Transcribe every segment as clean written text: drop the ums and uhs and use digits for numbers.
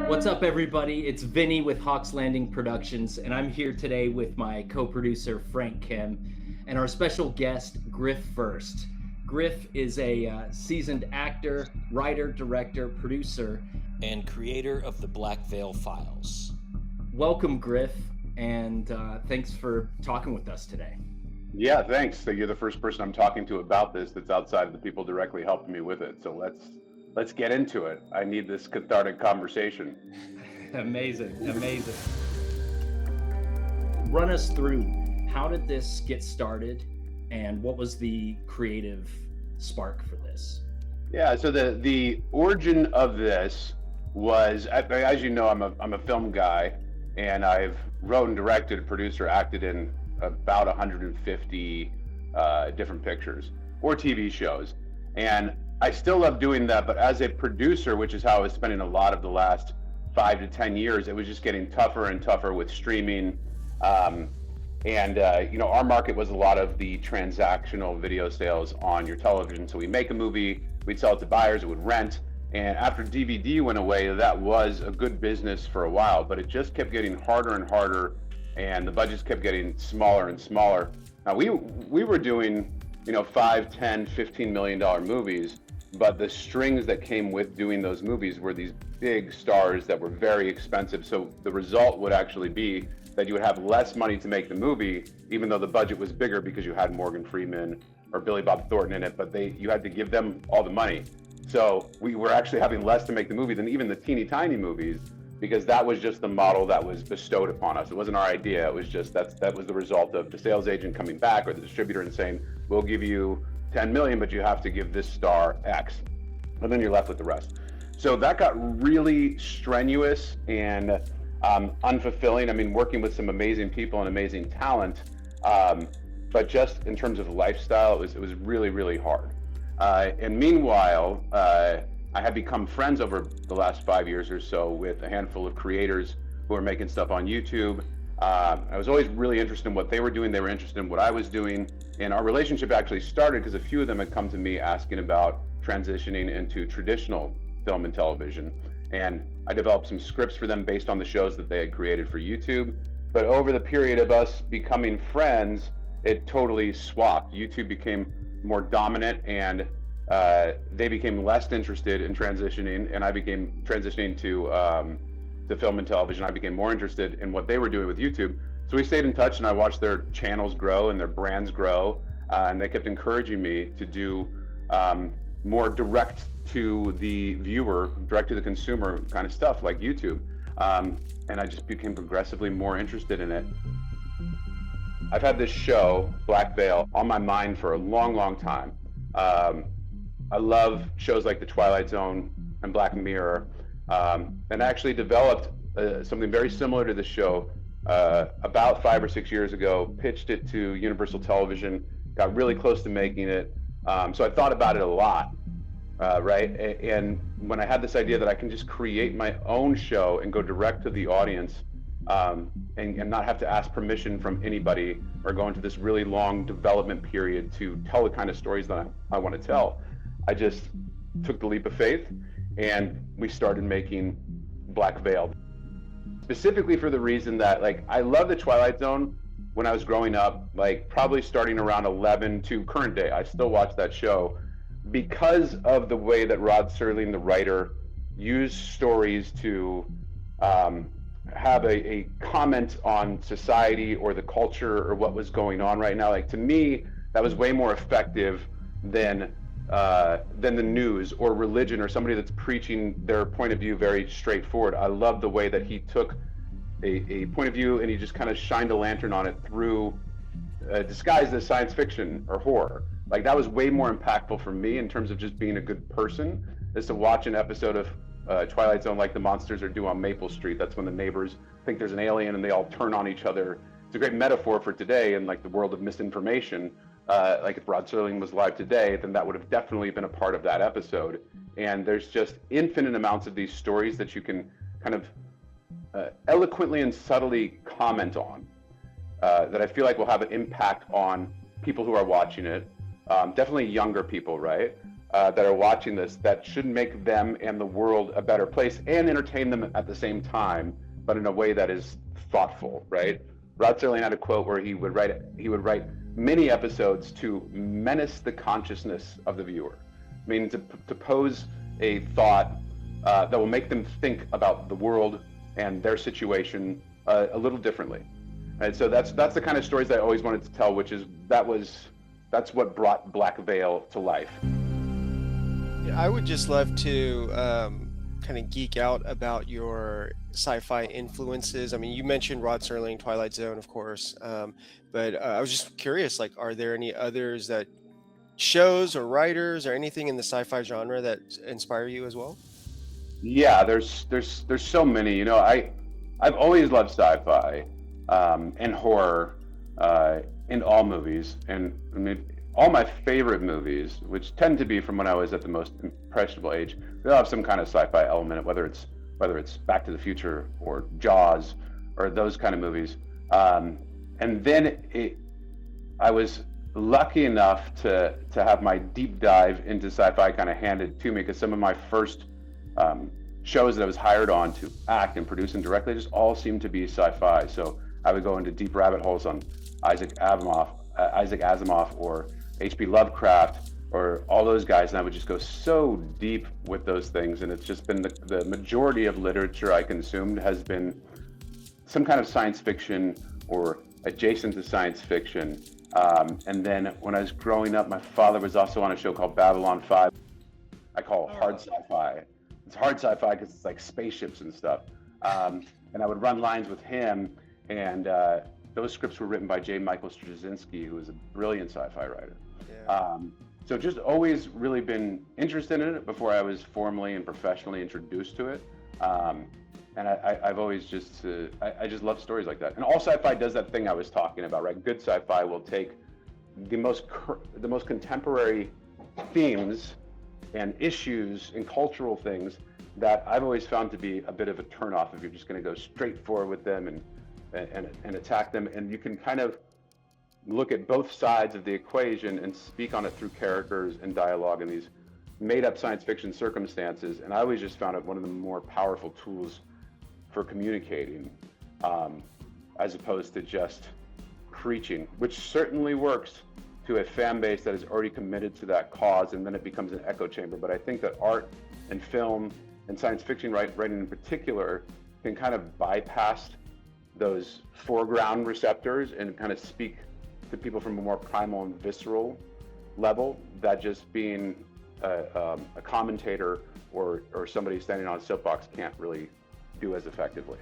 What's up, everybody? It's Vinny with Hawks Landing Productions, and I'm here today with my co-producer, Frank Kim, and our special guest, Griff Furst. Griff is a seasoned actor, writer, director, producer, and creator of the BlackVeil files. Welcome, Griff, and thanks for talking with us today. Yeah, thanks. So you're the first person I'm talking to about this that's outside of the people directly helping me with it. So let's get into it. I need this cathartic conversation. Amazing. Run us through, how did this get started and what was the creative spark for this? Yeah, so the origin of this was, as you know, I'm a film guy, and I've wrote, directed, producer, acted in about 150 different pictures or TV shows. And I still love doing that, but as a producer, which is how I was spending a lot of the last 5 to 10 years, it was just getting tougher and tougher with streaming. Our market was a lot of the transactional video sales on your television. So we make a movie, we'd sell it to buyers, it would rent. And after DVD went away, that was a good business for a while, but it just kept getting harder and harder, and the budgets kept getting smaller and smaller. Now we were doing, $5, 10, $15 million movies, but the strings that came with doing those movies were these big stars that were very expensive. So the result would actually be that you would have less money to make the movie, even though the budget was bigger because you had Morgan Freeman or Billy Bob Thornton in it, but you had to give them all the money. So we were actually having less to make the movie than even the teeny tiny movies, because that was just the model that was bestowed upon us. It wasn't our idea. It was just that was the result of the sales agent coming back or the distributor and saying, we'll give you 10 million, but you have to give this star X. And then you're left with the rest. So that got really strenuous and unfulfilling. I mean, working with some amazing people and amazing talent, but just in terms of lifestyle, it was really, really hard. And meanwhile, I had become friends over the last 5 years or so with a handful of creators who are making stuff on YouTube. I was always really interested in what they were doing. They were interested in what I was doing. And our relationship actually started because a few of them had come to me asking about transitioning into traditional film and television. And I developed some scripts for them based on the shows that they had created for YouTube. But over the period of us becoming friends, it totally swapped. YouTube became more dominant, and they became less interested in transitioning, and I became transitioning to film and television. I became more interested in what they were doing with YouTube. So we stayed in touch, and I watched their channels grow and their brands grow, and they kept encouraging me to do more direct to the viewer, direct to the consumer kind of stuff like YouTube. And I just became progressively more interested in it. I've had this show, BlackVeil, on my mind for a long, long time. I love shows like The Twilight Zone and Black Mirror, and actually developed something very similar to this show about 5 or 6 years ago, pitched it to Universal Television, got really close to making it. So I thought about it a lot, right? And when I had this idea that I can just create my own show and go direct to the audience, and not have to ask permission from anybody or go into this really long development period to tell the kind of stories that I want to tell, I just took the leap of faith, and we started making BlackVeil. Specifically for the reason that, I love The Twilight Zone when I was growing up, probably starting around 11 to current day. I still watch that show because of the way that Rod Serling, the writer, used stories to have a comment on society or the culture or what was going on right now. To me, that was way more effective than the news or religion or somebody that's preaching their point of view very straightforward. I love the way that he took a point of view and he just kind of shined a lantern on it through disguised as science fiction or horror. That was way more impactful for me in terms of just being a good person, is to watch an episode of Twilight Zone like the monsters are due on Maple Street. That's when the neighbors think there's an alien and they all turn on each other. It's a great metaphor for today in the world of misinformation. If Rod Serling was alive today, then that would have definitely been a part of that episode. And there's just infinite amounts of these stories that you can kind of eloquently and subtly comment on that I feel like will have an impact on people who are watching it. Definitely younger people, right? that are watching this that should make them and the world a better place and entertain them at the same time, but in a way that is thoughtful, right? Rod Serling had a quote where he would write many episodes to menace the consciousness of the viewer. I mean, to pose a thought that will make them think about the world and their situation a little differently. And so that's the kind of stories that I always wanted to tell, which is that's what brought BlackVeil to life. Yeah, I would just love to kind of geek out about your sci-fi influences. I mean, you mentioned Rod Serling, Twilight Zone, of course, but I was just curious, like, are there any others that shows or writers or anything in the sci-fi genre that inspire you as well? Yeah, there's so many. You know, I've always loved sci-fi and horror in all movies, and I mean, all my favorite movies, which tend to be from when I was at the most impressionable age, they'll have some kind of sci-fi element, whether it's Back to the Future or Jaws or those kind of movies. And then I was lucky enough to have my deep dive into sci-fi kind of handed to me, because some of my first shows that I was hired on to act and produce and direct, they just all seemed to be sci-fi. So I would go into deep rabbit holes on Isaac Asimov or H.P. Lovecraft or all those guys, and I would just go so deep with those things. And it's just been the majority of literature I consumed has been some kind of science fiction or adjacent to science fiction. And then when I was growing up, my father was also on a show called Babylon 5. I call it hard sci-fi. It's hard sci-fi because it's like spaceships and stuff. And I would run lines with him, and those scripts were written by J. Michael Straczynski, who is a brilliant sci-fi writer. Yeah. So just always really been interested in it before I was formally and professionally introduced to it. And I've always I just love stories like that. And all sci-fi does that thing I was talking about, right? Good sci-fi will take the most contemporary themes and issues and cultural things that I've always found to be a bit of a turnoff if you're just going to go straight forward with them and attack them. And you can kind of look at both sides of the equation and speak on it through characters and dialogue in these made-up science fiction circumstances. And I always just found it one of the more powerful tools for communicating, as opposed to just preaching, which certainly works to a fan base that is already committed to that cause, and then it becomes an echo chamber. But I think that art and film and science fiction writing in particular can kind of bypass those foreground receptors and kind of speak to people from a more primal and visceral level, that just being a commentator or somebody standing on a soapbox can't really do as effectively.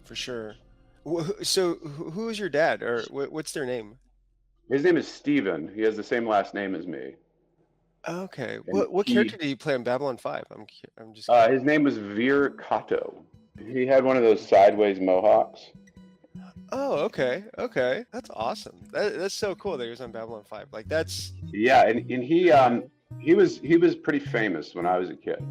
For sure. So who is your dad, or what's their name? His name is Steven. He has the same last name as me. Okay. What character did he play in Babylon 5? I'm just curious. His name was Veer Kato. He had one of those sideways mohawks. Oh, okay. That's awesome. That's so cool that he was on Babylon 5. Like, that's... Yeah, and he was pretty famous when I was a kid.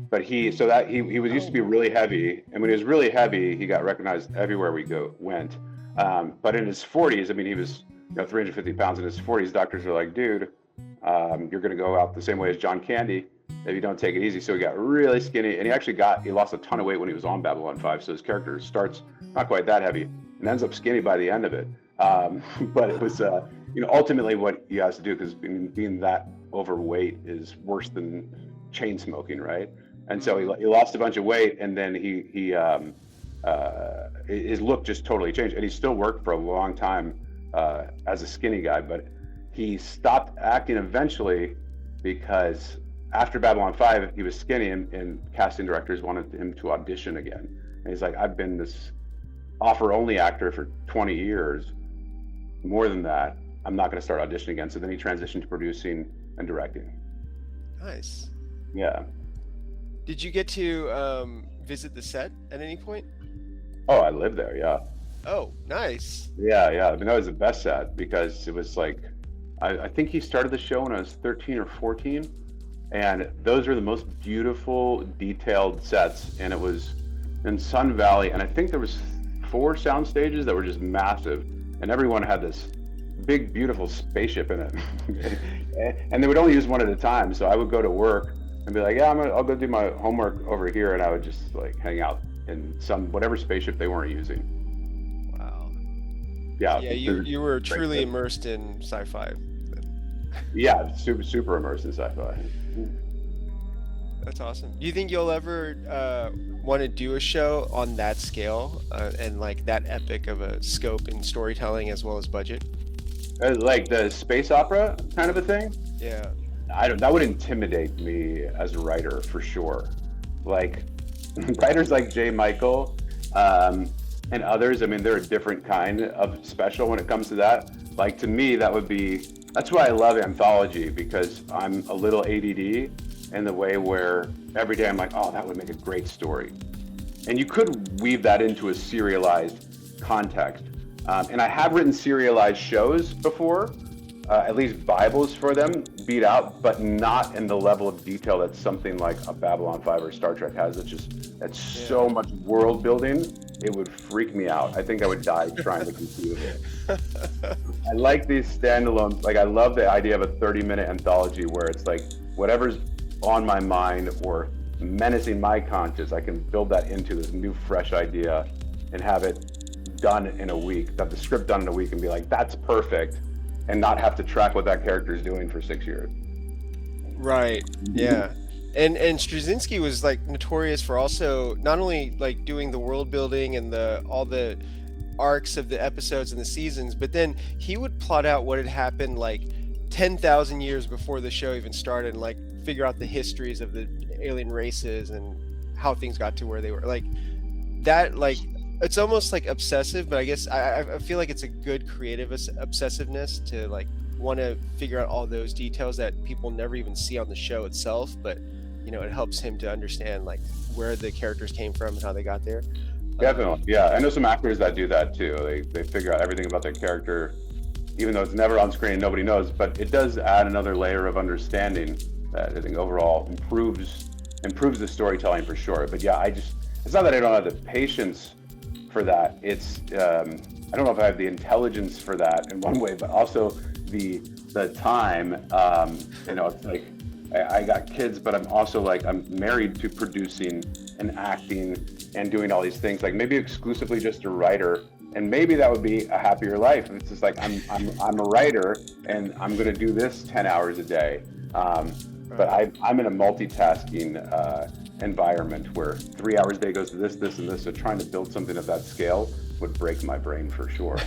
But he used to be really heavy, and when he was really heavy, he got recognized everywhere we went. But in his 40s, I mean, he was 350 pounds. In his 40s, doctors were like, dude, you're going to go out the same way as John Candy if you don't take it easy. So he got really skinny, and he lost a ton of weight when he was on Babylon 5. So his character starts not quite that heavy and ends up skinny by the end of it. But it was, ultimately what he has to do, because being that overweight is worse than chain smoking, right? And so he lost a bunch of weight, and then his look just totally changed, and he still worked for a long time as a skinny guy, but he stopped acting eventually because after Babylon 5 he was skinny, and casting directors wanted him to audition again, and he's like, I've been this offer only actor for 20 years, more than that, I'm not going to start auditioning again. So then he transitioned to producing and directing. Nice. Yeah. Did you get to visit the set at any point? Oh, I lived there, yeah. Oh, nice. Yeah. I mean, that was the best set, because it was like, I think he started the show when I was 13 or 14, and those were the most beautiful, detailed sets, and it was in Sun Valley, and I think there was 4 sound stages that were just massive, and everyone had this big, beautiful spaceship in it. And they would only use one at a time. So I would go to work and be like, yeah, I'll go do my homework over here, and I would just like hang out in whatever spaceship they weren't using. Wow. Yeah. Yeah, you were truly immersed in sci-fi. Yeah, super immersed in sci-fi. That's awesome. Do you think you'll ever want to do a show on that scale and like that epic of a scope and storytelling as well as budget? Like the space opera kind of a thing? Yeah. That would intimidate me as a writer for sure. Like writers like J. Michael and others, I mean, they're a different kind of special when it comes to that. Like to me, that's why I love anthology, because I'm a little ADD in the way where every day I'm like, oh, that would make a great story. And you could weave that into a serialized context. And I have written serialized shows before, at least Bibles for them, beat out, but not in the level of detail that something like a Babylon 5 or Star Trek has. That's so much world building, it would freak me out. I think I would die trying to compete with it. I like these standalone, like I love the idea of a 30-minute anthology where it's like whatever's on my mind or menacing my conscience, I can build that into this new fresh idea and have it done in a week, have the script done in a week and be like, that's perfect, and not have to track what that character is doing for 6 years. Right. Yeah. And Straczynski was like notorious for also not only like doing the world building and all the arcs of the episodes and the seasons, but then he would plot out what had happened like 10,000 years before the show even started, and like figure out the histories of the alien races and how things got to where they were. Like that, like it's almost like obsessive, but I guess I feel like it's a good creative obsessiveness to like want to figure out all those details that people never even see on the show itself, but you know, it helps him to understand like where the characters came from and how they got there. Definitely. Yeah, I know some actors that do that too. They figure out everything about their character, even though it's never on screen and nobody knows, but it does add another layer of understanding that I think overall improves the storytelling for sure. But yeah, it's not that I don't have the patience for that. It's I don't know if I have the intelligence for that in one way, but also the time. You know, it's like I got kids, but I'm also like I'm married to producing and acting and doing all these things. Like maybe exclusively just a writer, and maybe that would be a happier life. It's just like I'm a writer and I'm going to do this 10 hours a day. But I'm in a multitasking environment where 3 hours a day goes to this, and this. So trying to build something of that scale would break my brain for sure.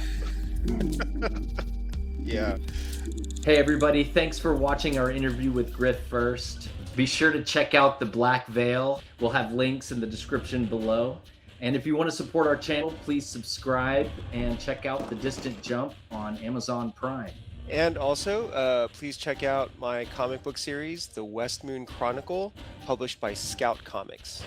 Yeah. Hey everybody, thanks for watching our interview with Griff Furst. Be sure to check out the BlackVeil. We'll have links in the description below. And if you want to support our channel, please subscribe and check out The Distant Jump on Amazon Prime. And also, please check out my comic book series, The West Moon Chronicle, published by Scout Comics.